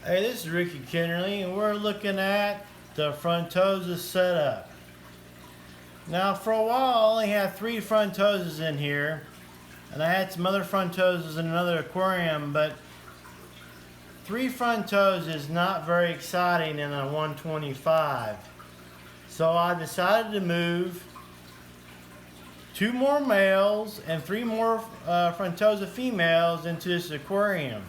Hey, this is Ricky Kennerly, and we're looking at the Frontosa setup. Now, for a while, I only had 3 Frontosas in here, and I had some other Frontosas in another aquarium, but 3 Frontosa is not very exciting in a 125. So I decided to move 2 more males and 3 more Frontosa females into this aquarium.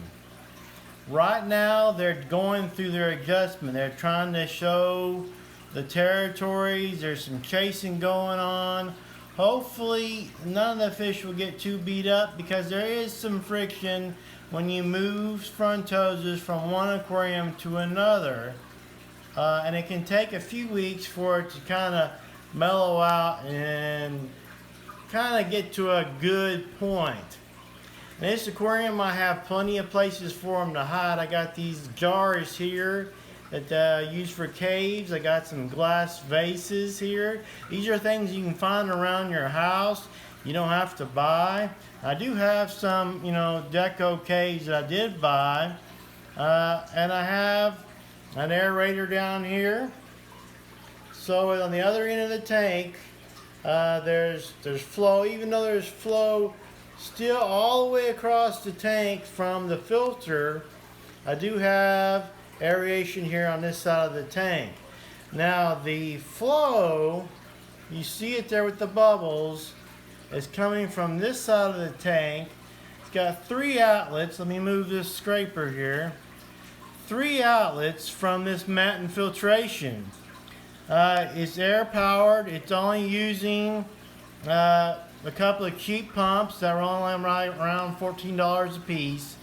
Right now, they're going through their adjustment. They're trying to show the territories. There's some chasing going on. Hopefully, none of the fish will get too beat up because there is some friction when you move Frontosas from one aquarium to another. And it can take a few weeks for it to kind of mellow out and kind of get to a good point. In this aquarium, I have plenty of places for them to hide. I got these jars here that I use for caves. I got some glass vases here. These are things you can find around your house. You don't have to buy. I do have some, deco caves that I did buy. And I have an aerator down here. So on the other end of the tank, there's flow. Even though there's flow still all the way across the tank from the filter, I do have aeration here on this side of the tank. Now the flow, you see it there with the bubbles, is coming from this side of the tank. It's got 3 outlets. Let me move this scraper here. 3 outlets from this matten filtration. It's air powered. It's only using a couple of cheap pumps that are only right around $14 a piece.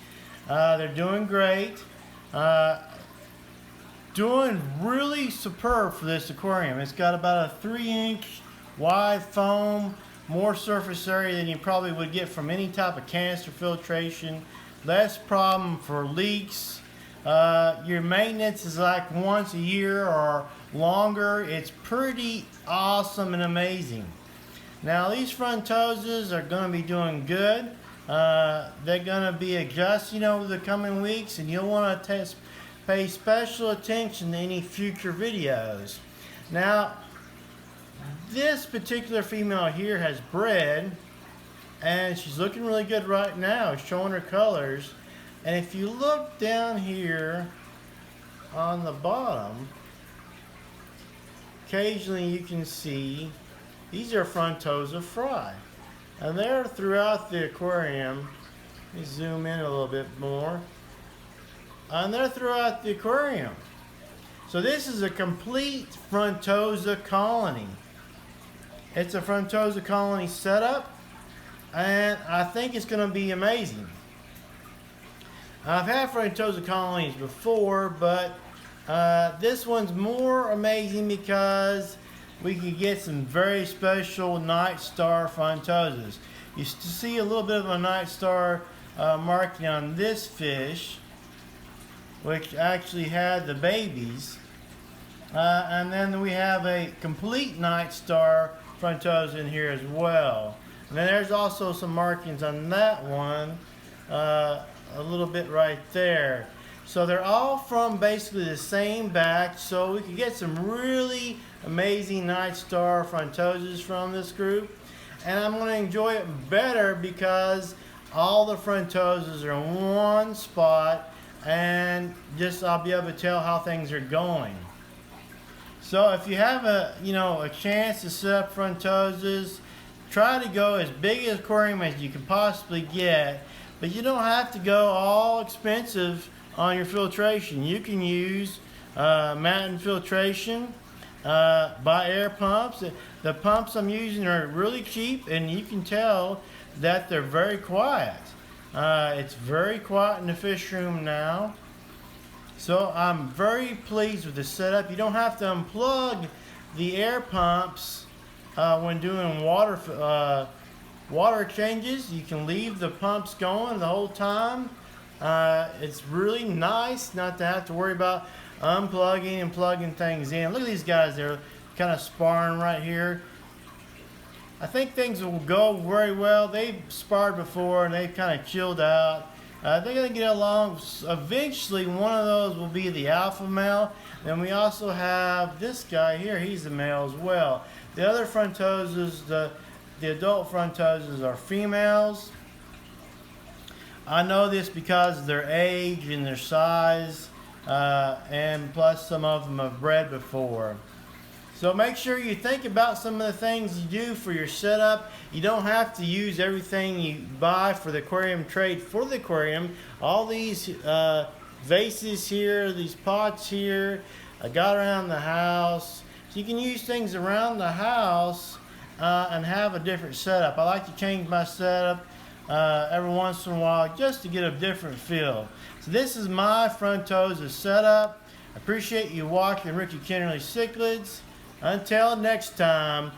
They're doing great. Doing really superb for this aquarium. It's got about a 3-inch wide foam, more surface area than you probably would get from any type of canister filtration. Less problem for leaks. Your maintenance is like once a year or longer. It's pretty awesome and amazing. Now these Frontosas are going to be doing good. They're going to be adjusting over the coming weeks, and you'll want to pay special attention to any future videos. Now, this particular female here has bred, and she's looking really good right now, showing her colors. And if you look down here on the bottom, occasionally you can see these are Frontosa fry, and they're throughout the aquarium. Let me zoom in a little bit more. And they're throughout the aquarium. So this is a complete Frontosa colony. It's a Frontosa colony setup, and I think it's going to be amazing. I've had Frontosa colonies before, but this one's more amazing because we can get some very special night star Frontosas. You see a little bit of a night star marking on this fish, which actually had the babies. And then we have a complete night star Frontosa in here as well. And then there's also some markings on that one, a little bit right there. So they're all from basically the same batch, so we can get some really amazing night star Frontosas from this group. And I'm going to enjoy it better because all the Frontosas are in one spot, and just I'll be able to tell how things are going. So if you have a chance to set up Frontosas, try to go as big an aquarium as you can possibly get, but you don't have to go all expensive on your filtration. You can use matten filtration, buy air pumps. The pumps I'm using are really cheap, and you can tell that they're very quiet. It's very quiet in the fish room now. So I'm very pleased with the setup. You don't have to unplug the air pumps when doing water changes. You can leave the pumps going the whole time. It's really nice not to have to worry about unplugging and plugging things in. Look at these guys, they're kind of sparring right here. I think things will go very well. They've sparred before and they've kind of chilled out. They're going to get along. Eventually, one of those will be the alpha male. Then we also have this guy here. He's the male as well. The other Frontosas, the adult Frontosas, are females. I know this because of their age and their size, and plus some of them have bred before. So make sure you think about some of the things you do for your setup. You don't have to use everything you buy for the aquarium trade for the aquarium. All these vases here, these pots here, I got around the house. So you can use things around the house and have a different setup. I like to change my setup every once in a while just to get a different feel. So this is my Frontosa setup. I appreciate you watching Ricky Kennerly Cichlids. Until next time,